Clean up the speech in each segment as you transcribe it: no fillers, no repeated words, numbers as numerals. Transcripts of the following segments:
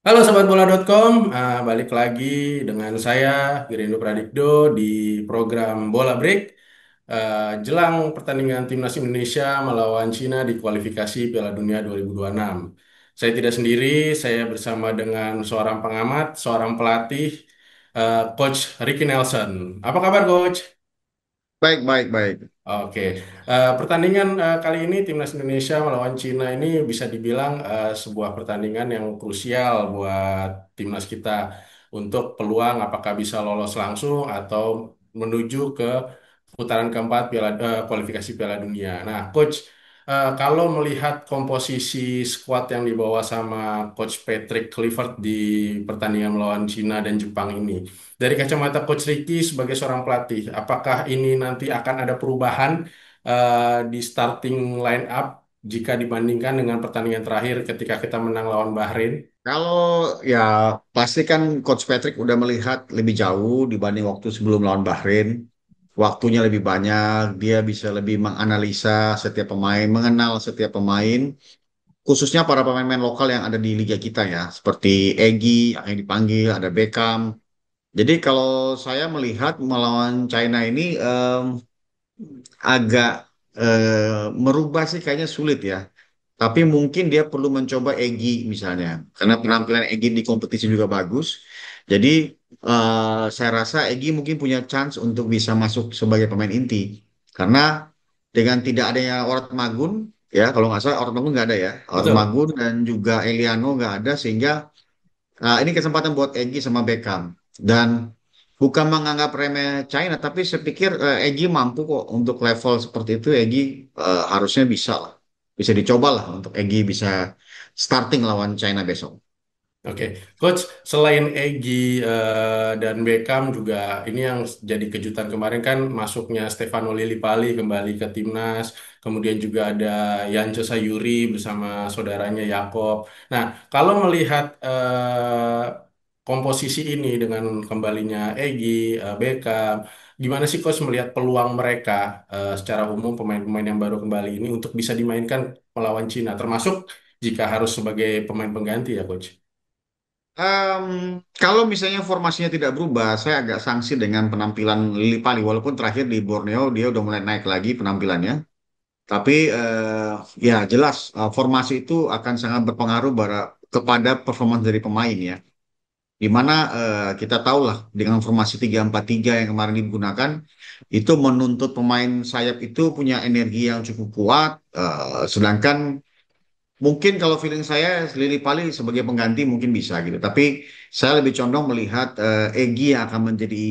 Halo Sobat Bola.com, balik lagi dengan saya Girindo Pradikdo di program Bola Break. Jelang pertandingan Timnas Indonesia melawan Cina di kualifikasi Piala Dunia 2026. Saya tidak sendiri, saya bersama dengan seorang pengamat, seorang pelatih, Coach Ricky Nelson. Apa kabar Coach? Baik, baik, baik. Oke, pertandingan kali ini Timnas Indonesia melawan Cina ini bisa dibilang sebuah pertandingan yang krusial buat timnas kita untuk peluang apakah bisa lolos langsung atau menuju ke putaran keempat kualifikasi Piala Dunia. Nah, Coach, kalau melihat komposisi skuad yang dibawa sama Coach Patrick Kluivert di pertandingan melawan Cina dan Jepang ini, dari kacamata Coach Ricky sebagai seorang pelatih, apakah ini nanti akan ada perubahan di starting line up jika dibandingkan dengan pertandingan terakhir ketika kita menang lawan Bahrain? Kalau ya pasti kan Coach Patrick udah melihat lebih jauh dibanding waktu sebelum lawan Bahrain. Waktunya lebih banyak, dia bisa lebih menganalisa setiap pemain, mengenal setiap pemain, khususnya para pemain-pemain lokal yang ada di liga kita ya, seperti Egy yang dipanggil, ada Beckham. Jadi kalau saya melihat melawan China ini agak merubah sih kayaknya sulit ya. Tapi mungkin dia perlu mencoba Egy misalnya, karena penampilan Egy di kompetisi juga bagus. Jadi saya rasa Egy mungkin punya chance untuk bisa masuk sebagai pemain inti. Karena dengan tidak adanya Orad Magun, ya kalau nggak salah Orad Magun nggak ada ya, Orad Betul. Magun dan juga Eliano nggak ada, sehingga ini kesempatan buat Egy sama Beckham. Dan bukan menganggap remeh China, tapi saya pikir Egy mampu kok untuk level seperti itu. Egy harusnya bisa lah, bisa dicoba lah untuk Egy bisa starting lawan China besok. Oke, Coach, selain Egy dan Beckham juga ini yang jadi kejutan kemarin kan masuknya Stefano Lillipali kembali ke timnas, kemudian juga ada Yance Sayuri bersama saudaranya Yakob. Nah, kalau melihat komposisi ini dengan kembalinya Egy, Beckham, gimana sih Coach melihat peluang mereka secara umum pemain-pemain yang baru kembali ini untuk bisa dimainkan melawan Cina, termasuk jika harus sebagai pemain pengganti ya Coach? Em, Kalau misalnya formasinya tidak berubah, saya agak sangsi dengan penampilan Lili Pali. Walaupun terakhir di Borneo dia udah mulai naik lagi penampilannya. Tapi ya jelas formasi itu akan sangat berpengaruh kepada performa dari pemain ya. Di mana kita tahu lah dengan formasi 3-4-3 yang kemarin digunakan itu menuntut pemain sayap itu punya energi yang cukup kuat. Sedangkan mungkin kalau feeling saya Lili Pali sebagai pengganti mungkin bisa gitu. Tapi saya lebih condong melihat Egy yang akan menjadi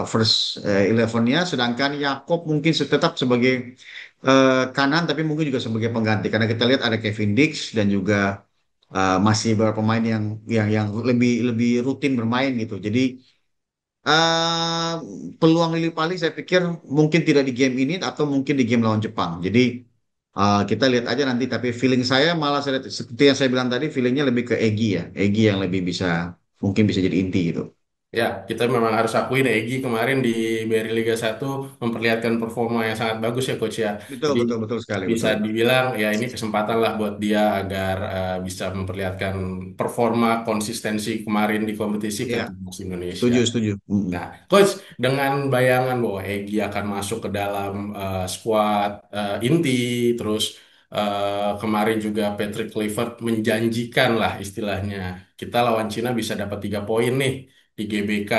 first 11-nya, sedangkan Yakob mungkin tetap sebagai kanan tapi mungkin juga sebagai pengganti karena kita lihat ada Kevin Dix dan juga masih beberapa pemain yang lebih lebih rutin bermain gitu. Jadi eh, peluang Lili Pali saya pikir mungkin tidak di game ini atau mungkin di game lawan Jepang. Jadi kita lihat aja nanti. Tapi feeling saya malah seperti yang saya bilang tadi, feelingnya lebih ke Egy ya. Egy yang lebih bisa mungkin bisa jadi inti gitu. Ya, kita memang harus akuin Egy kemarin di BRI Liga 1 memperlihatkan performa yang sangat bagus ya Coach ya. Betul, Jadi betul, betul sekali, bisa betul. dibilang ya ini kesempatan lah buat dia agar bisa memperlihatkan performa konsistensi kemarin di kompetisi ke Iya, timnas Indonesia. setuju, setuju. Nah, Coach, dengan bayangan bahwa Egy akan masuk ke dalam skuad inti, terus kemarin juga Patrick Kluivert menjanjikan lah istilahnya, kita lawan Cina bisa dapat 3 poin nih di GBK.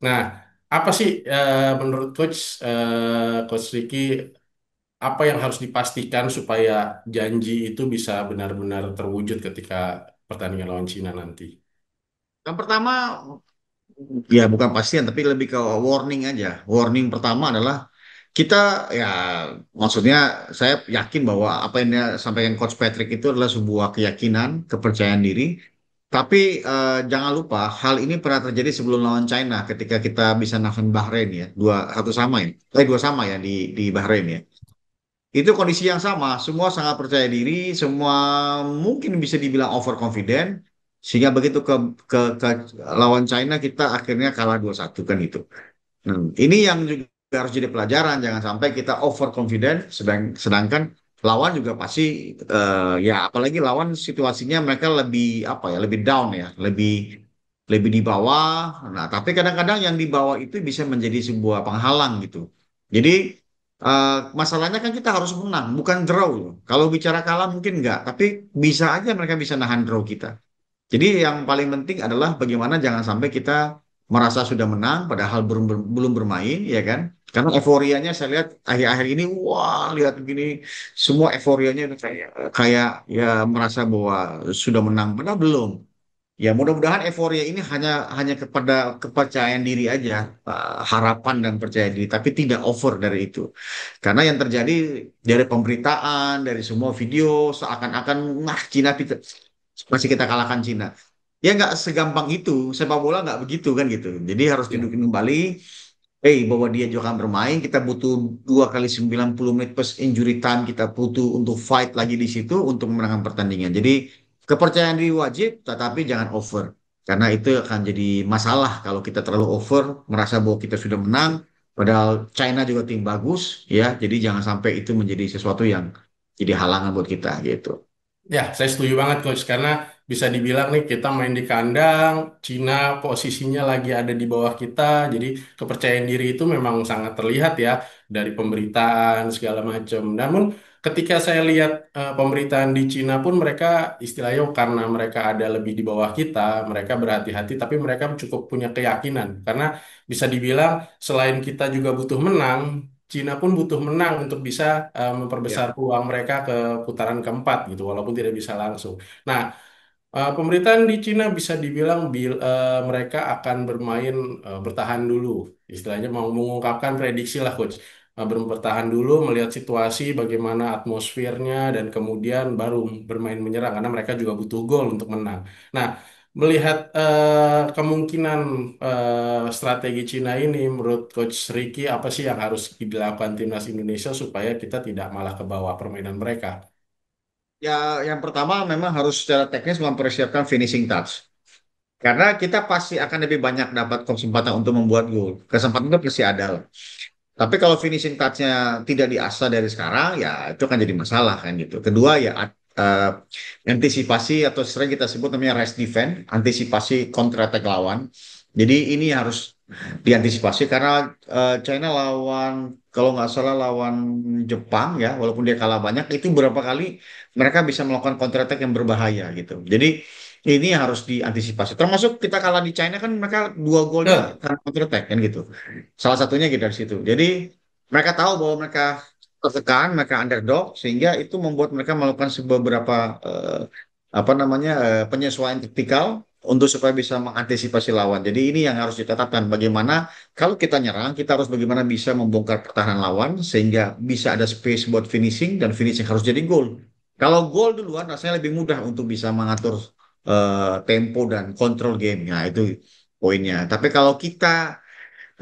Nah, apa sih menurut Coach Ricky, apa yang harus dipastikan supaya janji itu bisa benar-benar terwujud ketika pertandingan lawan Cina nanti? Yang pertama, ya bukan pasien, tapi lebih ke warning aja. Warning pertama adalah kita ya maksudnya saya yakin bahwa apa yang dia sampaikan Coach Patrick itu adalah sebuah keyakinan, kepercayaan diri. Tapi jangan lupa hal ini pernah terjadi sebelum lawan China ketika kita bisa nahan Bahrain ya, 2-1 sama ya, 2 sama ya di Bahrain ya. Itu kondisi yang sama, semua sangat percaya diri, semua mungkin bisa dibilang overconfident, sehingga begitu ke lawan China kita akhirnya kalah 2-1 kan gitu. Ini yang juga harus jadi pelajaran, jangan sampai kita overconfident, sedangkan lawan juga pasti ya apalagi lawan situasinya mereka lebih apa ya, lebih down ya, lebih lebih di bawah. Nah, tapi kadang-kadang yang di bawah itu bisa menjadi sebuah penghalang gitu. Jadi eh, masalahnya kan kita harus menang, bukan draw loh. Kalau bicara kalah mungkin enggak, tapi bisa aja mereka bisa nahan draw kita. Jadi yang paling penting adalah bagaimana jangan sampai kita merasa sudah menang padahal belum bermain, ya kan? Karena euforianya saya lihat akhir-akhir ini, wah lihat begini, semua euforianya itu kayak kayak ya merasa bahwa sudah menang, padahal belum. Ya mudah-mudahan euforia ini hanya hanya kepada kepercayaan diri aja, harapan dan percaya diri, tapi tidak over dari itu. Karena yang terjadi dari pemberitaan, dari semua video seakan-akan, nah Cina masih kita kalahkan Cina. Ya nggak segampang itu, sepak bola nggak begitu kan gitu. Jadi harus Ya. didudukin kembali, bahwa dia juga akan bermain, kita butuh 2 kali 90 menit plus injury time, kita butuh untuk fight lagi di situ untuk memenangkan pertandingan. Jadi kepercayaan diri wajib, tetapi jangan over. Karena itu akan jadi masalah kalau kita terlalu over, merasa bahwa kita sudah menang, padahal China juga tim bagus, ya. Jadi jangan sampai itu menjadi sesuatu yang jadi halangan buat kita gitu. Ya, saya setuju banget coach karena bisa dibilang nih kita main di kandang, Cina posisinya lagi ada di bawah kita, jadi kepercayaan diri itu memang sangat terlihat ya dari pemberitaan segala macam. Namun ketika saya lihat pemberitaan di Cina pun mereka istilahnya karena mereka ada lebih di bawah kita, mereka berhati-hati tapi mereka cukup punya keyakinan karena bisa dibilang selain kita juga butuh menang, Cina pun butuh menang untuk bisa Ya. memperbesar peluang mereka ke putaran keempat gitu, walaupun tidak bisa langsung. Nah, pemerintahan di Cina bisa dibilang mereka akan bermain bertahan dulu, istilahnya mau mengungkapkan prediksi lah coach. Bertahan dulu, melihat situasi, bagaimana atmosfernya, dan kemudian baru bermain menyerang karena mereka juga butuh gol untuk menang. Nah, melihat kemungkinan strategi Cina ini, menurut Coach Ricky, apa sih yang harus dilakukan timnas Indonesia supaya kita tidak malah ke bawah permainan mereka? Ya, yang pertama memang harus secara teknis mempersiapkan finishing touch. Karena kita pasti akan lebih banyak dapat kesempatan untuk membuat gol. Kesempatan itu pasti ada lah. Tapi kalau finishing touch-nya tidak diasah dari sekarang, ya itu akan jadi masalah kan gitu. Kedua ya antisipasi atau sering kita sebut namanya rest defense, antisipasi counter attack lawan. Jadi ini harus diantisipasi karena China lawan kalau nggak salah lawan Jepang ya, walaupun dia kalah banyak, itu berapa kali mereka bisa melakukan counter attack yang berbahaya gitu. Jadi ini harus diantisipasi. Termasuk kita kalah di China kan mereka 2 golnya Betul, karena counter attack kan gitu. Salah satunya gitu dari situ. Jadi mereka tahu bahwa mereka tertekan, mereka underdog, sehingga itu membuat mereka melakukan beberapa apa namanya penyesuaian taktikal untuk supaya bisa mengantisipasi lawan. Jadi ini yang harus ditetapkan. Bagaimana kalau kita nyerang, kita harus bagaimana bisa membongkar pertahanan lawan sehingga bisa ada space buat finishing dan finishing harus jadi gol. Kalau gol duluan, rasanya lebih mudah untuk bisa mengatur tempo dan kontrol game. Nah itu poinnya. Tapi kalau kita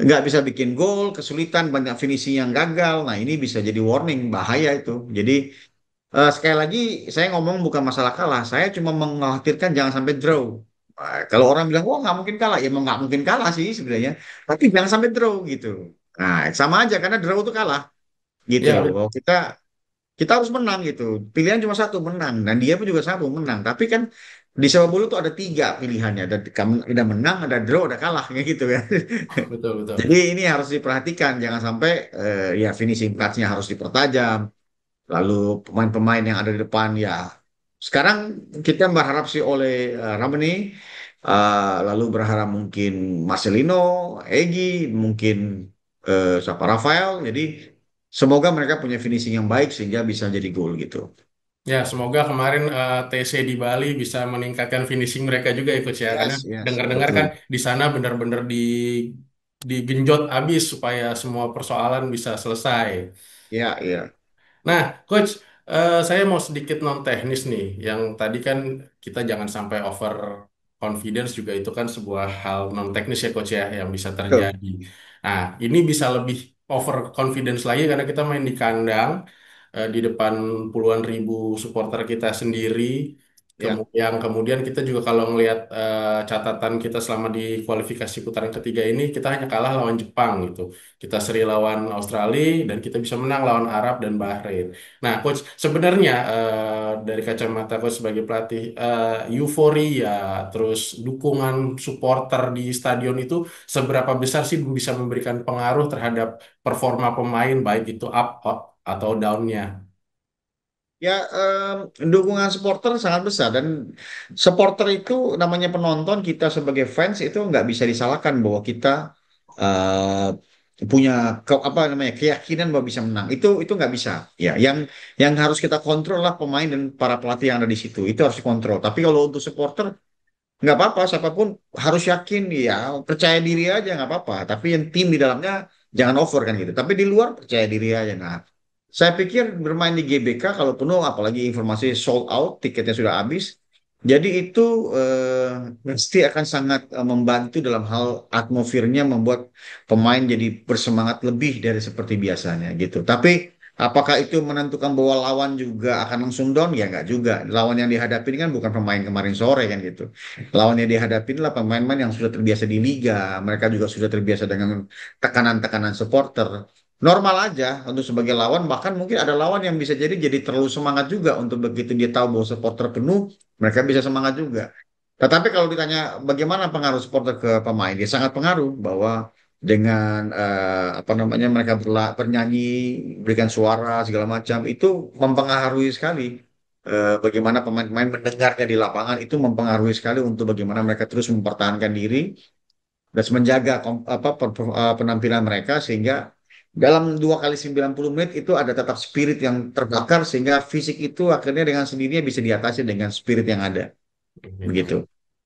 nggak bisa bikin gol, kesulitan, banyak finishing yang gagal. Nah, ini bisa jadi warning, bahaya itu. Jadi, sekali lagi, saya ngomong bukan masalah kalah, saya cuma mengkhawatirkan jangan sampai draw. Kalau orang bilang, wah nggak mungkin kalah, ya emang nggak mungkin kalah sih sebenarnya. Tapi jangan sampai draw gitu. Nah, sama aja karena draw itu kalah gitu ya loh. Bahwa kita harus menang gitu. Pilihan cuma satu, menang. Dan dia pun juga satu, menang. Tapi kan di sepak bola tuh ada 3 pilihannya. Ada menang, ada draw, ada kalah kayak gitu kan. betul, betul. Jadi ini harus diperhatikan, jangan sampai ya finishing touch-nya harus dipertajam. Lalu pemain-pemain yang ada di depan ya. Sekarang kita berharap sih oleh Ramani, lalu berharap mungkin Marcelino, Egy, mungkin siapa Rafael. Jadi semoga mereka punya finishing yang baik sehingga bisa jadi gol gitu. Ya, semoga kemarin TC di Bali bisa meningkatkan finishing mereka juga ikut ya, karena Yes, yes, dengar-dengar kan betul. di sana benar-benar digenjot habis supaya semua persoalan bisa selesai. Ya, ya. Nah, Coach, saya mau sedikit non teknis nih. Yang tadi kan kita jangan sampai over confidence juga itu kan sebuah hal non teknis ya, Coach ya, yang bisa Betul. terjadi. Nah, ini bisa lebih over confidence lagi karena kita main di kandang di depan puluhan ribu supporter kita sendiri. Ya. Yang kemudian kita juga kalau ngelihat catatan kita selama di kualifikasi putaran ketiga ini, kita hanya kalah lawan Jepang gitu. Kita seri lawan Australia dan kita bisa menang lawan Arab dan Bahrain. Nah, coach, sebenarnya dari kacamata coach sebagai pelatih, euforia terus dukungan supporter di stadion itu seberapa besar sih bisa memberikan pengaruh terhadap performa pemain baik itu up atau down-nya? Ya, dukungan supporter sangat besar dan supporter itu namanya penonton kita sebagai fans itu nggak bisa disalahkan bahwa kita punya apa namanya keyakinan bahwa bisa menang. Itu nggak bisa. Ya, yang harus kita kontrol lah pemain dan para pelatih yang ada di situ. Itu harus dikontrol. Tapi kalau untuk supporter nggak apa-apa, siapapun harus yakin ya percaya diri aja nggak apa-apa. Tapi yang tim di dalamnya jangan over kan gitu. Tapi di luar percaya diri aja. Nah, saya pikir bermain di GBK kalau penuh, apalagi informasi sold out, tiketnya sudah habis. Jadi itu pasti akan sangat membantu dalam hal atmosfernya membuat pemain jadi bersemangat lebih dari seperti biasanya gitu. Tapi apakah itu menentukan bahwa lawan juga akan langsung down? Ya nggak juga. Lawan yang dihadapi ini kan bukan pemain kemarin sore kan gitu. Lawan yang dihadapi adalah pemain-pemain yang sudah terbiasa di liga. Mereka juga sudah terbiasa dengan tekanan-tekanan supporter. Normal aja untuk sebagai lawan, bahkan mungkin ada lawan yang bisa jadi terlalu semangat juga untuk begitu dia tahu bahwa supporter penuh, mereka bisa semangat juga. Tetapi kalau ditanya bagaimana pengaruh supporter ke pemain, dia sangat pengaruh bahwa dengan apa namanya mereka bernyanyi, berikan suara segala macam itu mempengaruhi sekali bagaimana pemain-pemain mendengarnya di lapangan itu mempengaruhi sekali untuk bagaimana mereka terus mempertahankan diri dan menjaga penampilan mereka sehingga dalam 2 kali 90 menit itu ada tetap spirit yang terbakar sehingga fisik itu akhirnya dengan sendirinya bisa diatasi dengan spirit yang ada Gitu. begitu.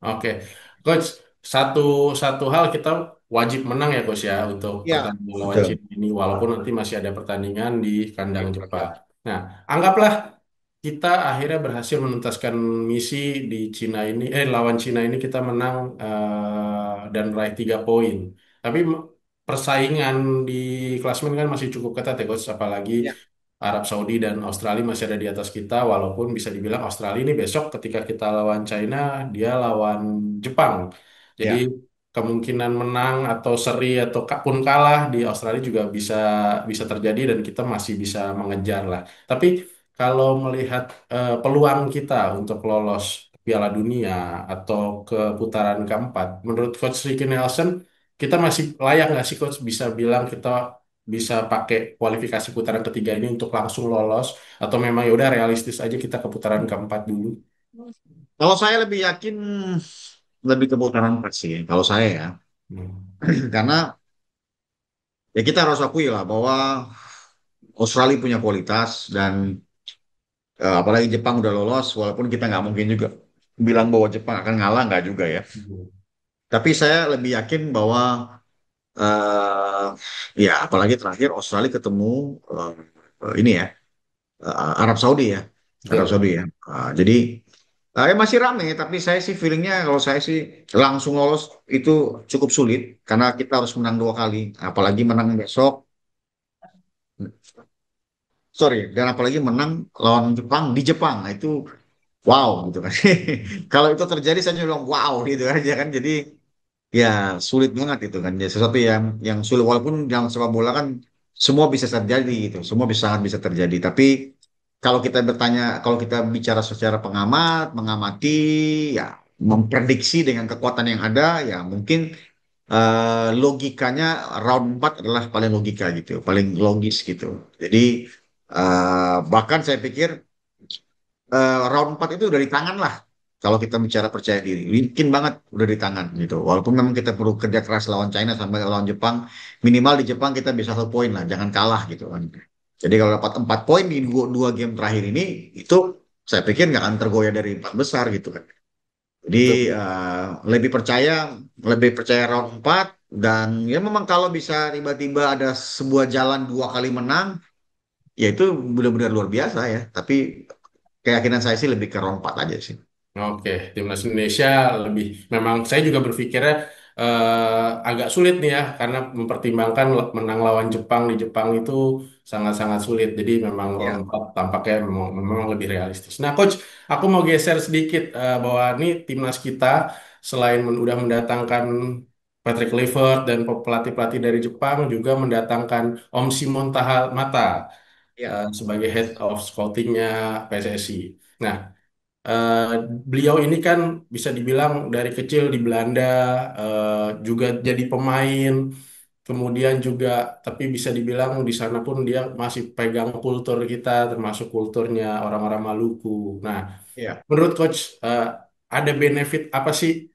Oke, Coach, satu satu hal kita wajib menang ya, Coach ya, untuk Ya, pertandingan lawan betul. China ini, walaupun nanti masih ada pertandingan di kandang Jepang. Nah, anggaplah kita akhirnya berhasil menuntaskan misi di Cina ini, lawan Cina ini kita menang dan meraih 3 poin. Tapi persaingan di klasemen kan masih cukup ketat ya, Coach, apalagi Ya, Arab Saudi dan Australia masih ada di atas kita, walaupun bisa dibilang Australia ini besok ketika kita lawan China, dia lawan Jepang. Jadi ya. kemungkinan menang atau seri atau pun kalah di Australia juga bisa bisa terjadi dan kita masih bisa mengejar lah. Tapi kalau melihat peluang kita untuk lolos ke Piala Dunia atau ke putaran keempat, menurut Coach Ricky Nelson, kita masih layak nggak sih Coach bisa bilang kita bisa pakai kualifikasi putaran ketiga ini untuk langsung lolos atau memang ya udah realistis aja kita ke putaran keempat dulu. Kalau saya lebih yakin lebih ke putaran empat sih kalau saya ya. Hmm. Karena ya kita harus akui lah bahwa Australia punya kualitas dan apalagi Jepang udah lolos walaupun kita nggak mungkin juga bilang bahwa Jepang akan ngalah nggak juga ya. Tapi saya lebih yakin bahwa eh ya apalagi terakhir Australia ketemu eh, ini ya Arab Saudi ya. Arab Betul. Saudi ya. Jadi masih rame tapi saya sih feelingnya kalau saya sih langsung lolos itu cukup sulit karena kita harus menang 2 kali. Apalagi menang besok. Sorry, dan apalagi menang lawan Jepang di Jepang. Nah, itu wow gitu kan. Kalau itu terjadi saya juga bilang wow gitu aja kan. Jadi ya sulit banget itu kan. Jadi sesuatu yang sulit walaupun dalam sepak bola kan semua bisa terjadi gitu. Semua bisa sangat bisa terjadi. Tapi kalau kita bicara secara pengamat, mengamati, ya memprediksi dengan kekuatan yang ada, ya mungkin logikanya round 4 adalah paling logika gitu, paling logis gitu. Jadi bahkan saya pikir round 4 itu udah di tangan lah. Kalau kita bicara percaya diri, mungkin banget udah di tangan gitu. Walaupun memang kita perlu kerja keras lawan China sampai lawan Jepang, minimal di Jepang kita bisa 1 poin lah, jangan kalah gitu kan. Jadi kalau dapat 4 poin di dua game terakhir ini, itu saya pikir nggak akan tergoyah dari 4 besar gitu kan. Jadi Betul. lebih percaya round 4 dan ya memang kalau bisa tiba-tiba ada sebuah jalan 2 kali menang, ya itu benar-benar luar biasa ya. Tapi keyakinan saya sih lebih ke round 4 aja sih. Oke, timnas Indonesia lebih memang saya juga berpikirnya agak sulit nih ya karena mempertimbangkan menang lawan Jepang di Jepang itu sangat-sangat sulit. Jadi memang round Ya, 4 tampaknya memang lebih realistis. Nah, Coach, aku mau geser sedikit bahwa ini timnas kita selain udah mendatangkan Patrick Kluivert dan pelatih-pelatih dari Jepang juga mendatangkan Om Simon Mata ya, sebagai head of scoutingnya PSSI. Nah, eh, beliau ini kan bisa dibilang dari kecil di Belanda juga jadi pemain, kemudian juga tapi bisa dibilang di sana pun dia masih pegang kultur kita, termasuk kulturnya orang-orang Maluku. Nah, ya. menurut Coach, ada benefit apa sih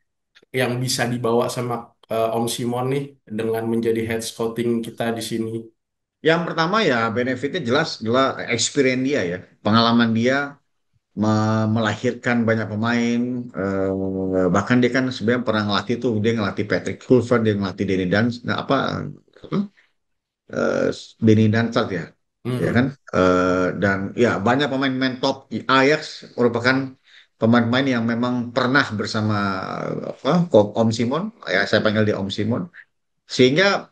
yang bisa dibawa sama Om Simon nih dengan menjadi head scouting kita di sini? Yang pertama ya benefitnya jelas jelas experience dia ya, pengalaman dia melahirkan banyak pemain, bahkan dia kan sebenarnya pernah ngelatih tuh, dia ngelatih Patrick Kluivert, dia ngelatih Danny Dan, nah, apa, eh, Danny Danstad ya, ya kan. Mhm. Dan ya banyak pemain-pemain top di Ajax merupakan pemain-pemain yang memang pernah bersama apa Om Simon, ya saya panggil dia Om Simon, sehingga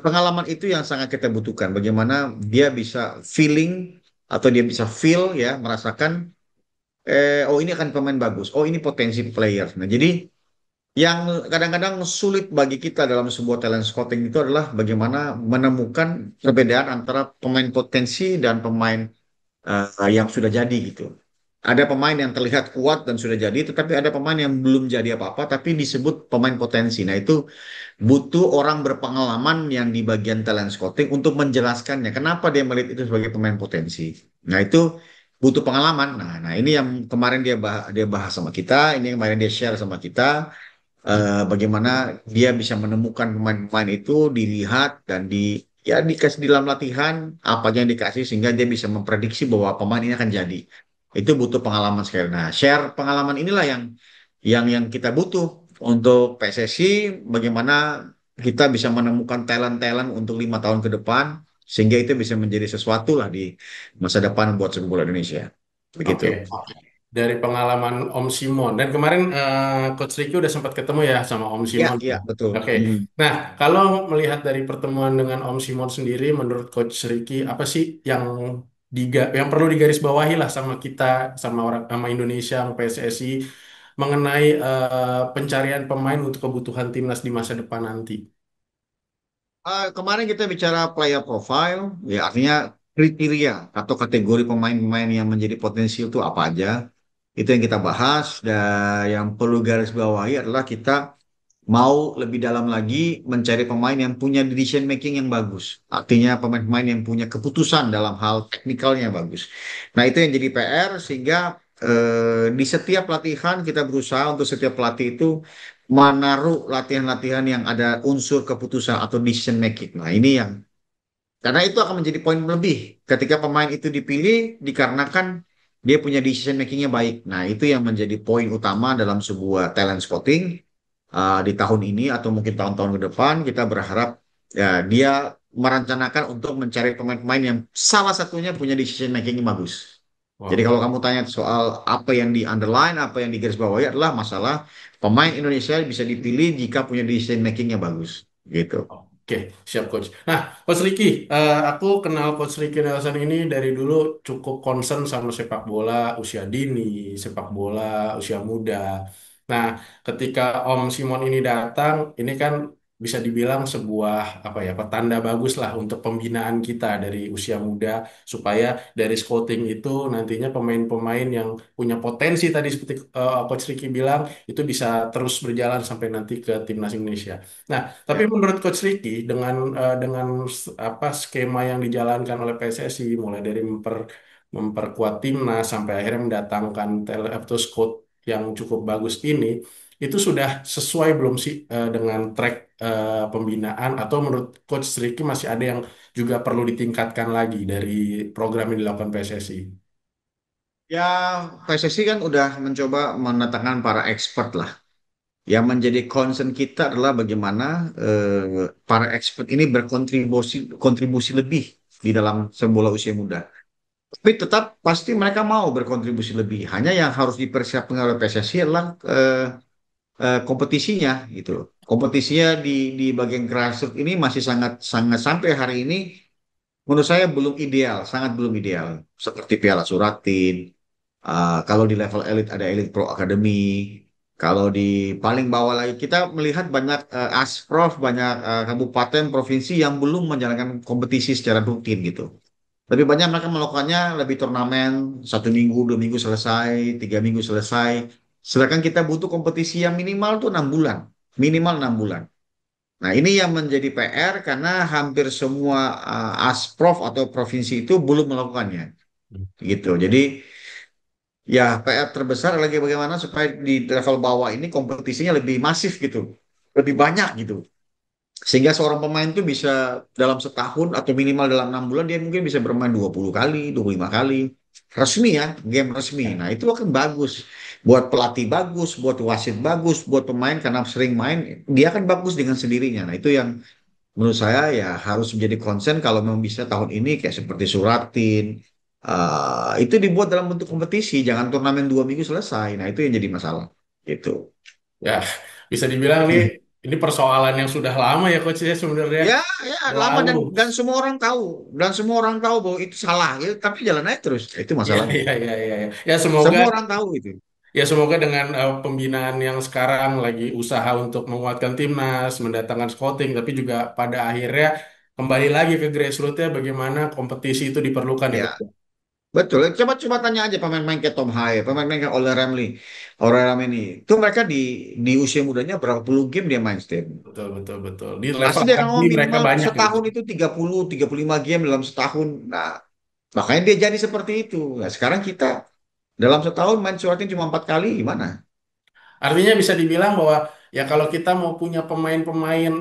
pengalaman itu yang sangat kita butuhkan. Bagaimana dia bisa feeling atau dia bisa feel ya, merasakan oh ini akan pemain bagus, oh ini potensi player. Nah, jadi yang kadang-kadang sulit bagi kita dalam sebuah talent scouting itu adalah bagaimana menemukan perbedaan antara pemain potensi dan pemain yang sudah jadi gitu. Ada pemain yang terlihat kuat dan sudah jadi, tetapi ada pemain yang belum jadi apa-apa, tapi disebut pemain potensi. Nah, itu butuh orang berpengalaman yang di bagian talent scouting untuk menjelaskannya. Kenapa dia melihat itu sebagai pemain potensi? Nah, itu butuh pengalaman. Nah, ini yang kemarin dia bahas sama kita, ini yang kemarin dia share sama kita, bagaimana dia bisa menemukan pemain-pemain itu, dilihat dan ya dikasih di dalam latihan apa aja yang dikasih sehingga dia bisa memprediksi bahwa pemain ini akan jadi. Itu butuh pengalaman sekali. Nah, share pengalaman inilah yang kita butuh untuk PSSI, bagaimana kita bisa menemukan talent-talent untuk 5 tahun ke depan sehingga itu bisa menjadi sesuatu lah di masa depan buat sepak bola Indonesia. Begitu. Oke. Dari pengalaman Om Simon. Dan kemarin Coach Ricky udah sempat ketemu ya sama Om Ya, Simon. iya, betul. Oke. Hmm. Nah, kalau melihat dari pertemuan dengan Om Simon sendiri, menurut Coach Ricky, apa sih yang perlu digarisbawahi lah sama kita, sama orang, sama Indonesia, sama PSSI mengenai pencarian pemain untuk kebutuhan timnas di masa depan nanti? Kemarin kita bicara player profile, ya artinya kriteria atau kategori pemain-pemain yang menjadi potensial itu apa aja. Itu yang kita bahas dan yang perlu garis bawahi adalah kita mau lebih dalam lagi mencari pemain yang punya decision making yang bagus. Artinya pemain-pemain yang punya keputusan dalam hal teknikalnya yang bagus. Nah, itu yang jadi PR sehingga di setiap latihan kita berusaha untuk setiap pelatih itu menaruh latihan-latihan yang ada unsur keputusan atau decision making. Nah, ini yang karena itu akan menjadi poin lebih ketika pemain itu dipilih dikarenakan dia punya decision makingnya baik. Nah, itu yang menjadi poin utama dalam sebuah talent scouting di tahun ini atau mungkin tahun-tahun ke depan. Kita berharap ya dia merencanakan untuk mencari pemain-pemain yang salah satunya punya decision making yang bagus. Jadi Wow. kalau kamu tanya soal apa yang di underline, apa yang digarisbawahi adalah masalah pemain Indonesia bisa dipilih jika punya decision making yang bagus, gitu. Oke, siap Coach. Nah, Coach Ricky, aku kenal Coach Ricky Nelson ini dari dulu cukup concern sama sepak bola usia dini, sepak bola usia muda. Nah, ketika Om Simon ini datang, ini kan bisa dibilang sebuah apa ya, petanda bagus lah untuk pembinaan kita dari usia muda supaya dari scouting itu nantinya pemain-pemain yang punya potensi tadi seperti Coach Ricky bilang itu bisa terus berjalan sampai nanti ke timnas Indonesia. Nah, tapi Ya. menurut Coach Ricky dengan apa skema yang dijalankan oleh PSSI mulai dari memperkuat timnas sampai akhirnya mendatangkan atau squad yang cukup bagus ini itu sudah sesuai belum sih dengan track pembinaan atau menurut Coach Ricky masih ada yang juga perlu ditingkatkan lagi dari program yang dilakukan PSSI? Ya, PSSI kan udah mencoba mendatangkan para expert lah. Yang menjadi concern kita adalah bagaimana para expert ini berkontribusi kontribusi lebih di dalam sepak bola usia muda. Tapi tetap pasti mereka mau berkontribusi lebih. Hanya yang harus dipersiapkan oleh PSSI adalah kompetisinya gitu. Kompetisinya di bagian grassroots ini masih sangat sangat sampai hari ini menurut saya belum ideal, sangat belum ideal. Seperti Piala Suratin, kalau di level elit ada Elite Pro Academy, kalau di paling bawah lagi kita melihat banyak asprof, banyak kabupaten, provinsi yang belum menjalankan kompetisi secara rutin gitu. Lebih banyak mereka melakukannya lebih turnamen, 1 minggu, 2 minggu selesai, 3 minggu selesai. Sedangkan kita butuh kompetisi yang minimal tuh 6 bulan, minimal 6 bulan. Nah, ini yang menjadi PR karena hampir semua asprof atau provinsi itu belum melakukannya, gitu. Jadi ya PR terbesar lagi bagaimana supaya di level bawah ini kompetisinya lebih masif gitu, lebih banyak gitu. Sehingga seorang pemain tuh bisa dalam setahun atau minimal dalam 6 bulan dia mungkin bisa bermain 20 kali, 25 kali. Resmi ya, game resmi. Nah, itu akan bagus. Buat pelatih bagus, buat wasit bagus, buat pemain karena sering main, dia akan bagus dengan sendirinya. Nah, itu yang menurut saya ya harus menjadi concern kalau memang bisa tahun ini kayak seperti Suratin. Itu dibuat dalam bentuk kompetisi, jangan turnamen 2 minggu selesai. Nah, itu yang jadi masalah. Gitu. Ya, bisa dibilang nih ini persoalan yang sudah lama ya coach ya sebenarnya. Ya, ya lama Lalu. dan semua orang tahu bahwa itu salah ya, tapi jalan aja terus. Itu Iya, masalahnya. iya, iya, iya. Ya semoga Semua orang tahu itu. ya semoga dengan pembinaan yang sekarang lagi usaha untuk menguatkan timnas, mendatangkan scouting, tapi juga pada akhirnya kembali lagi ke grassroots-nya bagaimana kompetisi itu diperlukan ya Ya, coach. betul. Coba coba tanya aja pemain-pemain kayak Tom Haye, pemain-pemain kayak Ole Ramli. Itu mereka di usia mudanya berapa puluh game dia main setiap. Betul, betul, betul. Di Pasti level dia akan akademi ngomong mereka minimal banyak gitu. setahun itu 35 game dalam setahun. Nah, makanya dia jadi seperti itu. Nah, sekarang kita dalam setahun main suratnya cuma 4 kali, gimana? Artinya bisa dibilang bahwa ya kalau kita mau punya pemain-pemain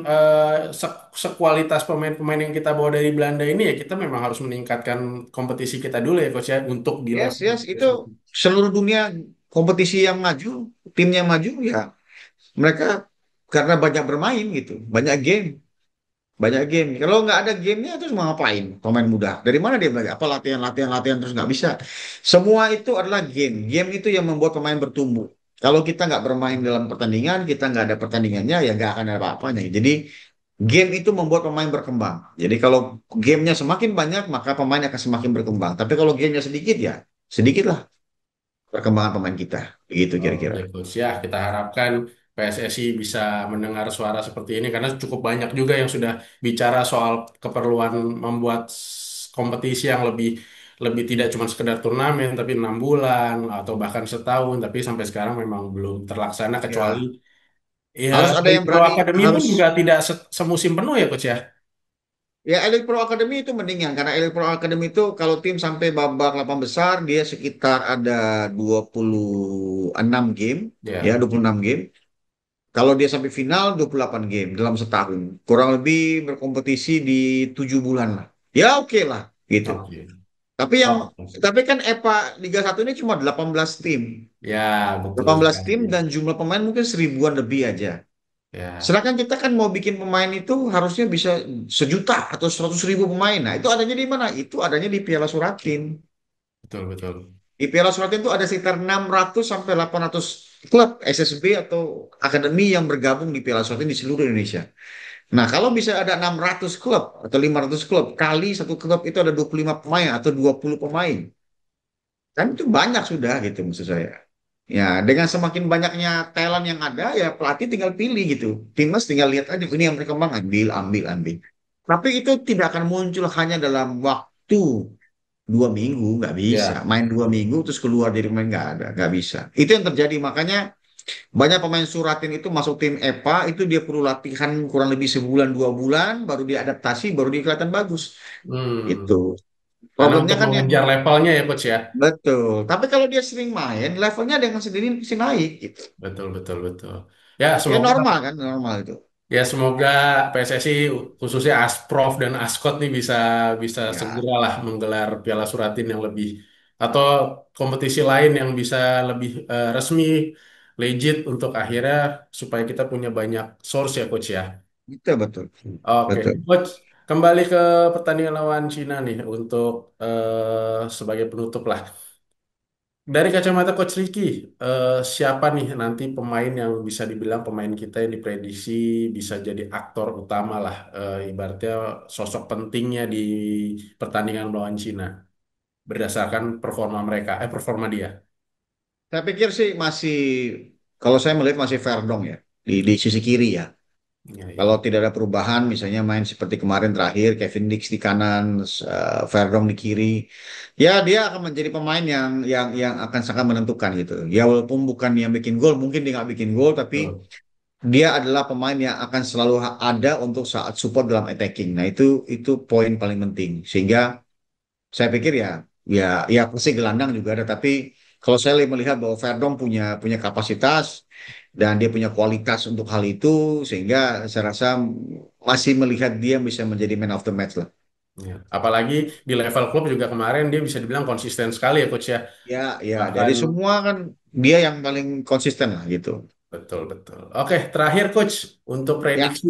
sekualitas pemain-pemain yang kita bawa dari Belanda ini ya kita memang harus meningkatkan kompetisi kita dulu ya coach ya untuk di Yes, level yes, itu grassroots. seluruh dunia kompetisi yang maju, timnya yang maju ya mereka karena banyak bermain gitu, banyak game, banyak game. Kalau nggak ada gamenya terus mau ngapain pemain muda? Dari mana dia belajar? Apa latihan, latihan, latihan terus nggak bisa? Semua itu adalah game. Game itu yang membuat pemain bertumbuh. Kalau kita nggak bermain dalam pertandingan, kita nggak ada pertandingannya, ya nggak akan ada apa-apanya. Jadi game itu membuat pemain berkembang. Jadi kalau gamenya semakin banyak, maka pemain akan semakin berkembang. Tapi kalau gamenya sedikit ya sedikit lah perkembangan pemain kita. Begitu kira-kira. Oke, coach ya kita harapkan PSSI bisa mendengar suara seperti ini karena cukup banyak juga yang sudah bicara soal keperluan membuat kompetisi yang lebih lebih tidak cuma sekedar turnamen tapi 6 bulan atau bahkan setahun tapi sampai sekarang memang belum terlaksana kecuali Ya, ya harus ada dari yang Pro berani, Academy pun harus juga tidak semusim penuh ya coach ya. ya Elite Pro Academy itu mendingan karena Elite Pro Academy itu kalau tim sampai babak 8 besar dia sekitar ada 26 game ya Ya, 26 game. Kalau dia sampai final 28 game dalam setahun. Kurang lebih berkompetisi di 7 bulan lah. Ya oke lah gitu. oke. Tapi yang Oh, tapi kan EPA Liga 1 ini cuma 18 tim. ya betul 18 tim sekali. dan jumlah pemain mungkin 1.000-an lebih aja. Ya, Sedangkan kita kan mau bikin pemain itu harusnya bisa 1 juta atau 100.000 pemain. Nah, itu adanya di mana? Itu adanya di Piala Suratin. betul betul. Di Piala Suratin itu ada sekitar 600 sampai 800 klub SSB atau akademi yang bergabung di Piala Suratin di seluruh Indonesia. Nah, kalau bisa ada 600 klub atau 500 klub, kali satu klub itu ada 25 pemain atau 20 pemain. Kan itu banyak sudah gitu maksud saya. Ya, dengan semakin banyaknya talent yang ada, ya pelatih tinggal pilih gitu. Timnas tinggal lihat aja ini yang berkembang, ambil, ambil, ambil. Tapi itu tidak akan muncul hanya dalam waktu 2 minggu, nggak bisa. Ya. Main 2 minggu terus keluar dari main nggak ada, nggak bisa. Itu yang terjadi. Makanya banyak pemain Suratin itu masuk tim EPA itu dia perlu latihan kurang lebih sebulan 2 bulan, baru dia adaptasi, baru dia kelihatan bagus. Itu. Hmm. Karena Problemnya untuk kan yang mengejar levelnya ya coach ya. betul. Tapi kalau dia sering main, levelnya dengan sendiri pasti naik gitu. Betul betul betul. Ya Ya semoga normal kan, normal itu. ya semoga PSSI khususnya Asprof dan Askot nih bisa bisa Ya, segeralah menggelar Piala Suratin yang lebih atau kompetisi lain yang bisa lebih resmi, legit untuk akhirnya supaya kita punya banyak source ya coach ya. betul betul. Oke, Betul. coach kembali ke pertandingan lawan Cina nih untuk sebagai penutup lah. dari kacamata Coach Ricky, siapa nih nanti pemain yang bisa dibilang pemain kita yang diprediksi bisa jadi aktor utama lah, ibaratnya sosok pentingnya di pertandingan melawan Cina berdasarkan performa mereka, performa dia. Saya pikir sih masih, kalau saya melihat masih Verdong ya, di sisi kiri ya. Ya, Kalau ya. tidak ada perubahan, misalnya main seperti kemarin terakhir, Kevin Dix di kanan, Verdong di kiri, ya dia akan menjadi pemain yang akan sangat menentukan gitu. Ya walaupun bukan yang bikin gol, mungkin dia nggak bikin gol, tapi Betul. dia adalah pemain yang akan selalu ada untuk saat support dalam attacking. Nah itu poin paling penting. Sehingga saya pikir ya ya pasti gelandang juga ada, tapi kalau saya melihat bahwa Verdong punya punya kapasitas dan dia punya kualitas untuk hal itu, sehingga saya rasa masih melihat dia bisa menjadi man of the match lah. Ya. Apalagi di level klub juga kemarin dia bisa dibilang konsisten sekali ya Coach ya. Ya ya Bahkan dari semua kan dia yang paling konsisten lah gitu. betul betul. Oke, terakhir Coach untuk Ya. prediksi.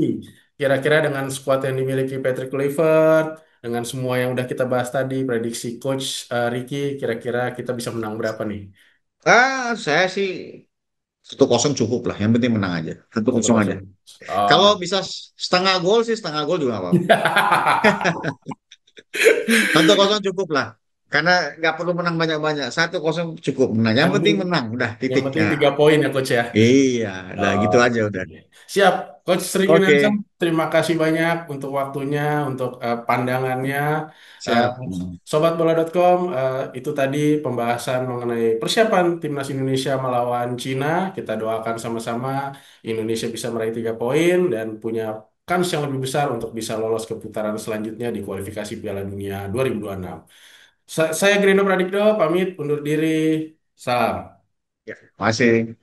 Kira-kira dengan skuad yang dimiliki Patrick Kluivert, dengan semua yang udah kita bahas tadi, prediksi Coach Ricky, kira-kira kita bisa menang berapa nih? Saya sih 1-0 cukup lah. Yang penting menang aja. 1-0 aja. 1-0. Kalau Oh. bisa setengah gol sih, setengah gol juga nggak apa-apa. 1-0 cukup lah. Karena nggak perlu menang banyak-banyak. 1-0 cukup menang. Yang Yang penting penting menang. Udah yang titik. penting Ya. 3 poin ya Coach ya. Iya, udah gitu aja Oke. udah. Siap, Coach Ricky Nelson. Oke, Terima kasih banyak untuk waktunya, untuk pandangannya. Eh, siap. Sobatbola.com, itu tadi pembahasan mengenai persiapan timnas Indonesia melawan Cina. Kita doakan sama-sama Indonesia bisa meraih 3 poin dan punya kans yang lebih besar untuk bisa lolos ke putaran selanjutnya di kualifikasi Piala Dunia 2026. Saya Grino Pradikdo, pamit undur diri. Salam. Ya, masih.